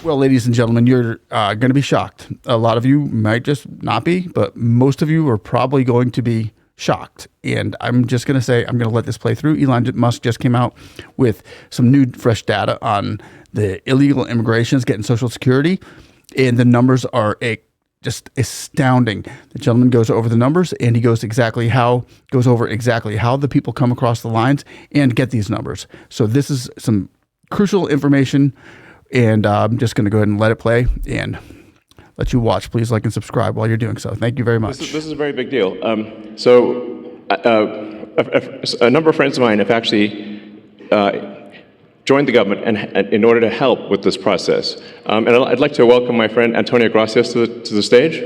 Well, ladies and gentlemen, you're going to be shocked. A lot of you might just not be, but most of you are probably going to be shocked. And I'm just going to say, I'm going to let this play through. Elon Musk just came out with some new, fresh data on the illegal immigrations getting Social Security, and the numbers are just astounding. The gentleman goes over the numbers, and he goes over exactly how the people come across the lines and get these numbers. So this is some crucial information, and I'm just going to go ahead and let it play and let you watch. Please like and subscribe while you're doing so. Thank you very much. This is a very big deal. A number of friends of mine have actually joined the government and in order to help with this process. And I'd like to welcome my friend Antonio Gracias to the stage.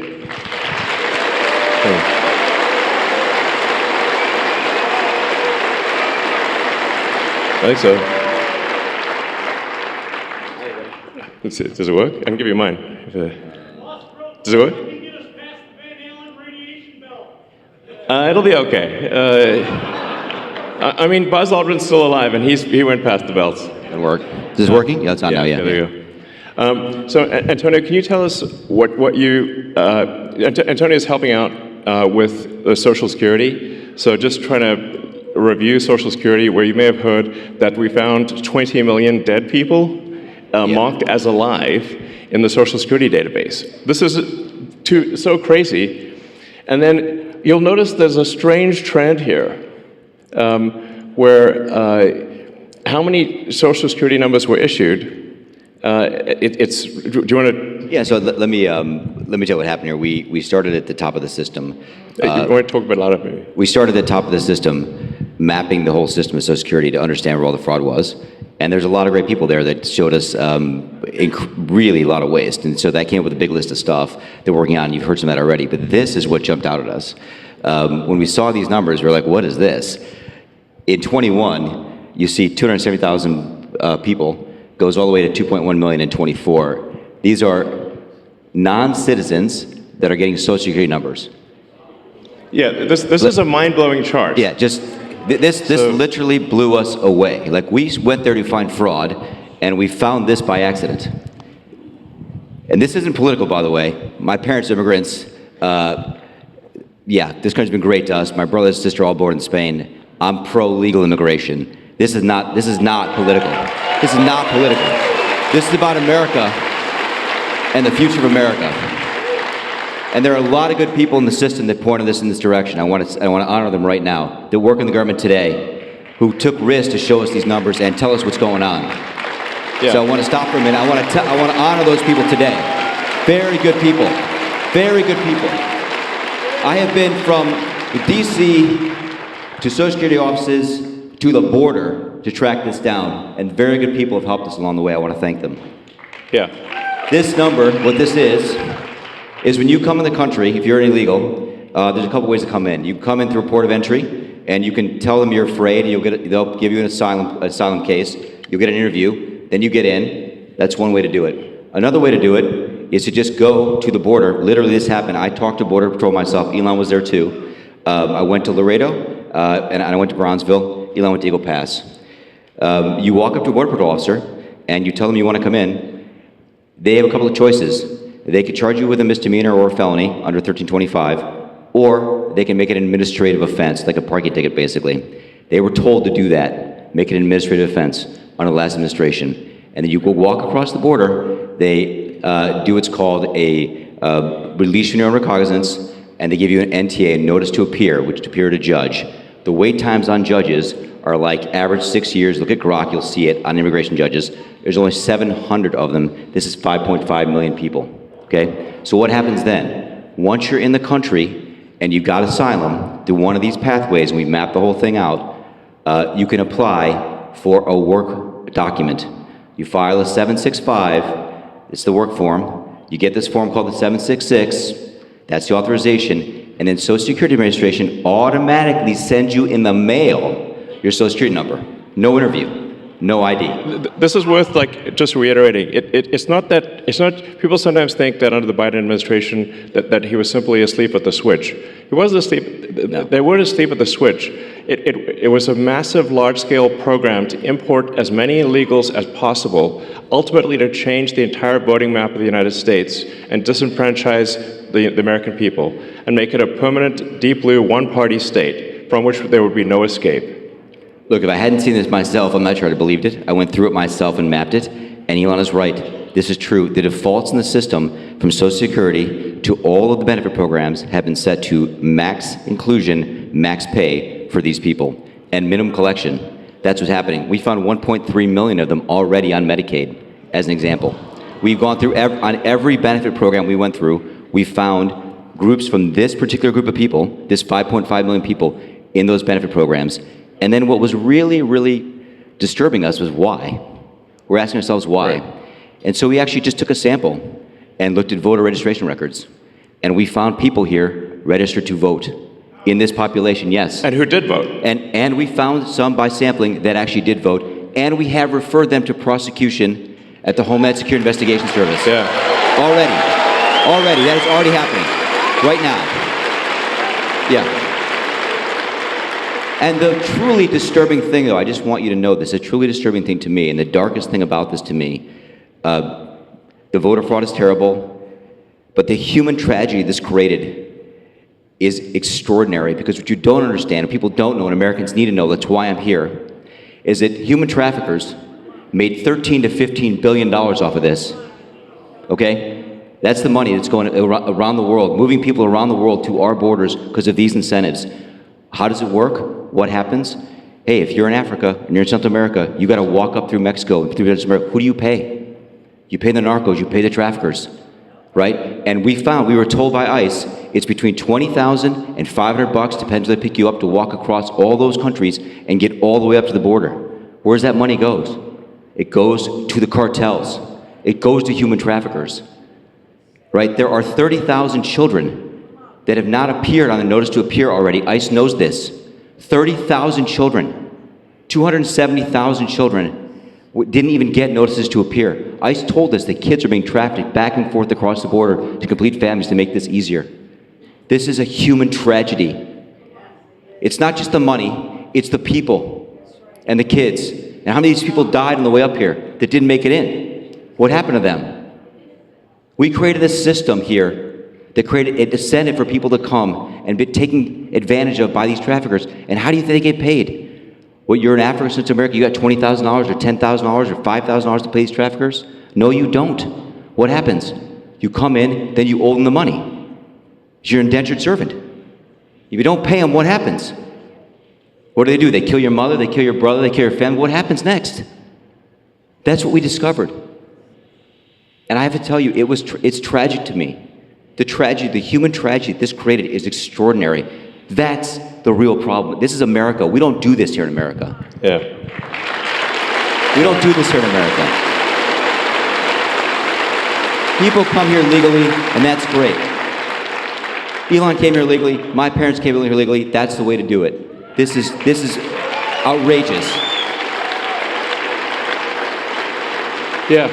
I think so. Let's see, does it work? I can give you mine. Does it work? It'll be okay. I mean, Buzz Aldrin's still alive, and he went past the belts. It'll work. Is this working? Yeah, it's on now, yeah. There you go. So, Antonio, can you tell us what you... Antonio is helping out with the Social Security. So just trying to review Social Security, where you may have heard that we found 20 million dead people marked as alive in the Social Security database. This is so crazy. And then you'll notice there's a strange trend here. Where how many Social Security numbers were issued? Do you want to? Yeah. So let me tell you what happened here. We started at the top of the system. You want to talk about a lot of maybe? We started at the top of the system, mapping the whole system of Social Security to understand where all the fraud was. And there's a lot of great people there that showed us really a lot of waste. And so that came up with a big list of stuff that we're working on. You've heard some of that already. But this is what jumped out at us. When we saw these numbers, we were like, what is this? In 21, you see 270,000 people, goes all the way to 2.1 million in 24. These are non-citizens that are getting Social Security numbers. Yeah, this is a mind-blowing chart. Yeah, this literally blew us away. Like, we went there to find fraud, and we found this by accident. And this isn't political, by the way. My parents are immigrants. Yeah, this country's been great to us. My brother and sister all born in Spain. I'm pro-legal immigration. This is not political. This is not political. This is about America and the future of America. And there are a lot of good people in the system that pointed us in this direction. I want to honor them right now, that work in the government today, who took risks to show us these numbers and tell us what's going on. Yeah. So I want to stop for a minute. I want to honor those people today. Very good people. Very good people. I have been from D.C. to Social Security offices, to the border to track this down. And very good people have helped us along the way. I want to thank them. Yeah. This number, what this is when you come in the country, if you're illegal, there's a couple ways to come in. You come in through a port of entry, and you can tell them you're afraid, and they'll give you an asylum case. You'll get an interview, then you get in. That's one way to do it. Another way to do it is to just go to the border. Literally, this happened. I talked to Border Patrol myself. Elon was there too. I went to Laredo. And I went to Bronzeville. Elon went to Eagle Pass. You walk up to a Border Patrol officer, and you tell them you want to come in. They have a couple of choices. They could charge you with a misdemeanor or a felony under 1325, or they can make it an administrative offense, like a parking ticket, basically. They were told to do that, make it an administrative offense under the last administration. And then you go walk across the border. They do what's called a release from your own recognizance, and they give you an NTA, a notice to appear, which to appear to judge. The wait times on judges are like average 6 years. Look at Grok, you'll see it on immigration judges. There's only 700 of them. This is 5.5 million people, okay? So what happens then? Once you're in the country and you got asylum through one of these pathways, and we map the whole thing out, you can apply for a work document. You file a 765, it's the work form. You get this form called the 766, that's the authorization. And then Social Security Administration automatically sends you in the mail your Social Security number. No interview. No ID. This is worth just reiterating. It's not people sometimes think that under the Biden administration that he was simply asleep at the switch. He wasn't asleep. No. They weren't asleep at the switch. It was a massive, large-scale program to import as many illegals as possible, ultimately to change the entire voting map of the United States and disenfranchise the American people and make it a permanent, deep blue, one-party state from which there would be no escape. Look, if I hadn't seen this myself, I'm not sure I'd have believed it. I went through it myself and mapped it, and Elon is right. This is true. The defaults in the system, from Social Security to all of the benefit programs, have been set to max inclusion, max pay for these people, and minimum collection. That's what's happening. We found 1.3 million of them already on Medicaid, as an example. We've gone through, on every benefit program we went through, we found groups from this particular group of people, this 5.5 million people, in those benefit programs. And then what was really, really disturbing us was why. We're asking ourselves why. Right. And so we actually just took a sample and looked at voter registration records. And we found people here registered to vote in this population, yes. And who did vote? And we found some by sampling that actually did vote. And we have referred them to prosecution at the Homeland Security Investigation Service. Yeah. Already, that is already happening, right now. Yeah. And the truly disturbing thing, though, I just want you to know this, a truly disturbing thing to me, and the darkest thing about this to me, the voter fraud is terrible, but the human tragedy this created is extraordinary, because what you don't understand, and people don't know, and Americans need to know, that's why I'm here, is that human traffickers made $13 to $15 billion off of this, okay? That's the money that's going around the world, moving people around the world to our borders because of these incentives. How does it work? What happens? Hey, if you're in Africa and you're in Central America, you got to walk up through Mexico, through Central America. Who do you pay? You pay the narcos, you pay the traffickers, right? And we were told by ICE, it's between $20,000 and $500, depends where they pick you up, to walk across all those countries and get all the way up to the border. Where's that money goes? It goes to the cartels. It goes to human traffickers, right? There are 30,000 children that have not appeared on the notice to appear already. ICE knows this. 30,000 children, 270,000 children didn't even get notices to appear. ICE told us that kids are being trafficked back and forth across the border to complete families to make this easier. This is a human tragedy. It's not just the money, it's the people and the kids. And how many of these people died on the way up here that didn't make it in? What happened to them? We created a system here that created a incentive for people to come and be taken advantage of by these traffickers. And how do you think they get paid? Well, you're in Africa, Central America, you got $20,000 or $10,000 or $5,000 to pay these traffickers? No, you don't. What happens? You come in, then you owe them the money. You're an indentured servant. If you don't pay them, what happens? What do? They kill your mother, they kill your brother, they kill your family. What happens next? That's what we discovered. And I have to tell you, it's tragic to me. The tragedy, the human tragedy this created is extraordinary. That's the real problem. This is America. We don't do this here in America. Yeah. We don't do this here in America. People come here legally, and that's great. Elon came here legally. My parents came here legally. That's the way to do it. This is outrageous. Yeah.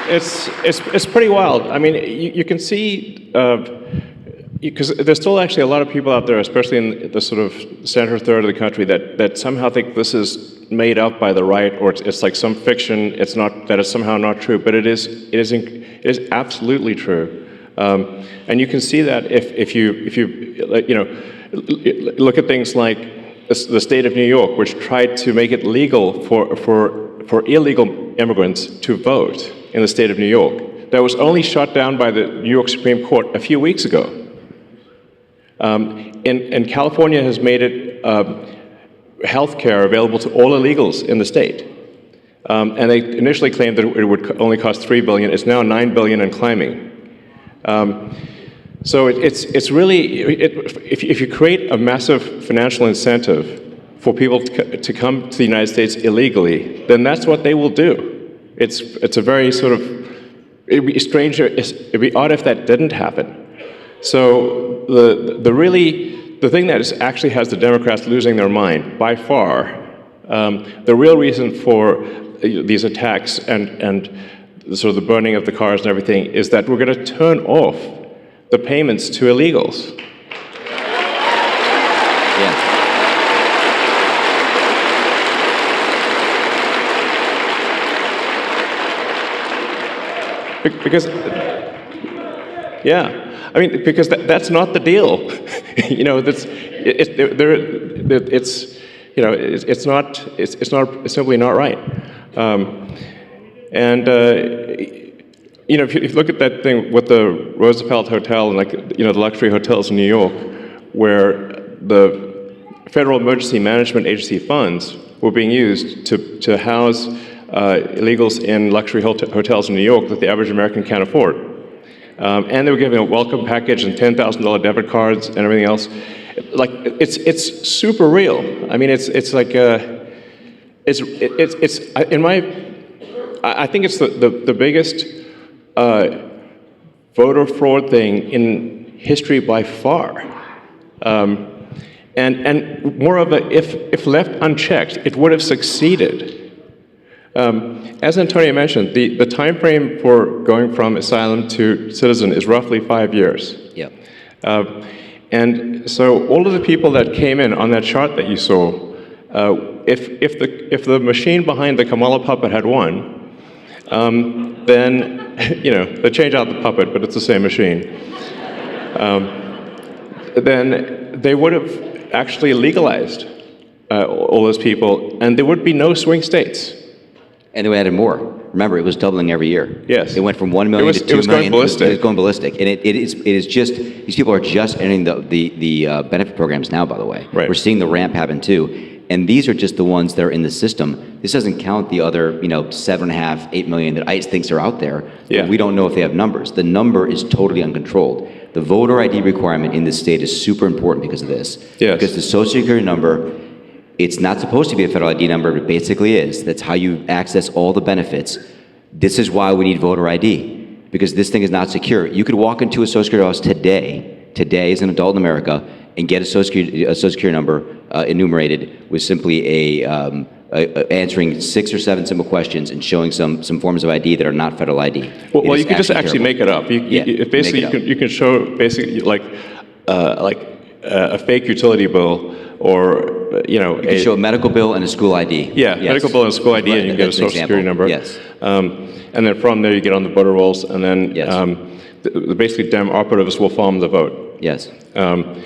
It's pretty wild. I mean, you can see, because there's still actually a lot of people out there, especially in the sort of center third of the country, that somehow think this is made up by the right, or it's like some fiction. It's not, that it's somehow not true, but it is absolutely true. And you can see that if you look at things like the state of New York, which tried to make it legal for illegal immigrants to vote in the state of New York. That was only shot down by the New York Supreme Court a few weeks ago. And California has made it health care available to all illegals in the state. And they initially claimed that it would only cost $3 billion. It's now $9 billion and climbing. So it's really, if you create a massive financial incentive for people to come to the United States illegally, then that's what they will do. It's a very sort of, it'd be strange, it'd be odd if that didn't happen. So the thing that actually has the Democrats losing their mind by far The real reason for these attacks and sort of the burning of the cars and everything is that we're going to turn off the payments to illegals. Yeah. Because, yeah, I mean, because that's not the deal. You know, it's simply not right. You know, if you look at that thing with the Roosevelt Hotel and, like, you know, the luxury hotels in New York, where the Federal Emergency Management Agency funds were being used to house illegals in luxury hotels in New York that the average American can't afford. And they were giving a welcome package and $10,000 debit cards and everything else. Like, it's super real. I mean, it's like, I think it's the biggest voter fraud thing in history by far. And moreover, if left unchecked, it would have succeeded. As Antonio mentioned, the time frame for going from asylum to citizen is roughly 5 years. Yep. And so all of the people that came in on that chart that you saw, if the machine behind the Kamala puppet had won, then, you know, they change out the puppet, but it's the same machine. Then they would have actually legalized all those people, and there would be no swing states. And they added more. Remember, it was doubling every year. Yes. It went from 1 million to 2 million. It was going ballistic. It was going ballistic. And it is just, these people are just entering the benefit programs now, by the way. Right. We're seeing the ramp happen too. And these are just the ones that are in the system. This doesn't count the other, 7.5, 8 million that ICE thinks are out there. Yeah. We don't know if they have numbers. The number is totally uncontrolled. The voter ID requirement in this state is super important because of this. Yes. Because the Social Security number, it's not supposed to be a federal ID number, but it basically is. That's how you access all the benefits. This is why we need voter ID, because this thing is not secure. You could walk into a Social Security office today as an adult in America, and get a Social Security number enumerated with simply answering 6 or 7 simple questions and showing some forms of ID that are not federal ID. Well, you can just actually make it up. You can show basically like a fake utility bill, or you can show a medical bill and a school ID. Yeah, yes. Medical bill and a school ID, and you can get a Social Security number. Yes. And then from there you get on the voter rolls, and then basically Dem operatives will farm the vote. Yes. The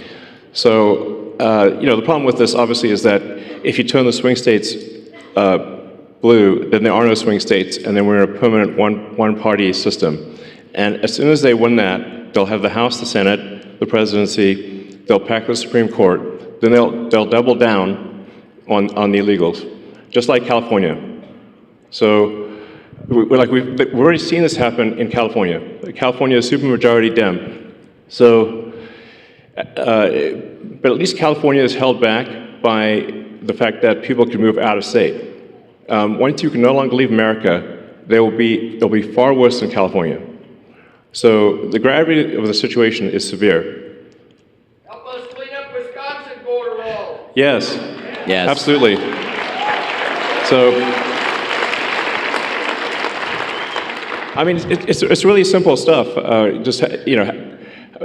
problem with this obviously is that if you turn the swing states blue, then there are no swing states, and then we're in a permanent one-party system. And as soon as they win that, they'll have the House, the Senate, the presidency, they'll pack the Supreme Court, then they'll double down on the illegals, just like California. So we've already seen this happen in California. California is supermajority Dem. So, but at least California is held back by the fact that people can move out of state. Once you can no longer leave America, they'll be far worse than California. So the gravity of the situation is severe. Help us clean up Wisconsin border wall. Yes. Yes. Absolutely. So, I mean, it's really simple stuff. Just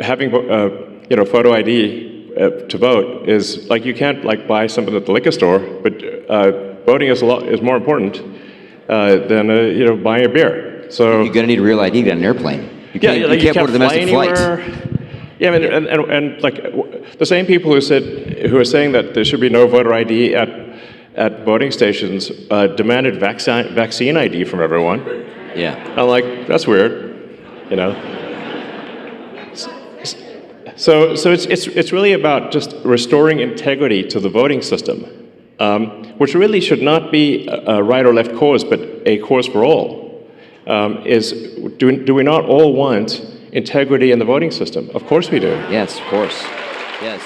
having photo ID to vote is like, you can't buy something at the liquor store, but voting is more important than buying a beer. So you're gonna need a real ID to get on an airplane. You can't board a domestic flight. Yeah, I mean, and the same people who are saying that there should be no voter ID at voting stations demanded vaccine ID from everyone. Yeah. I'm like, that's weird, So it's really about just restoring integrity to the voting system, which really should not be a right or left cause, but a cause for all. Do we not all want integrity in the voting system? Of course we do. Yes, of course. Yes.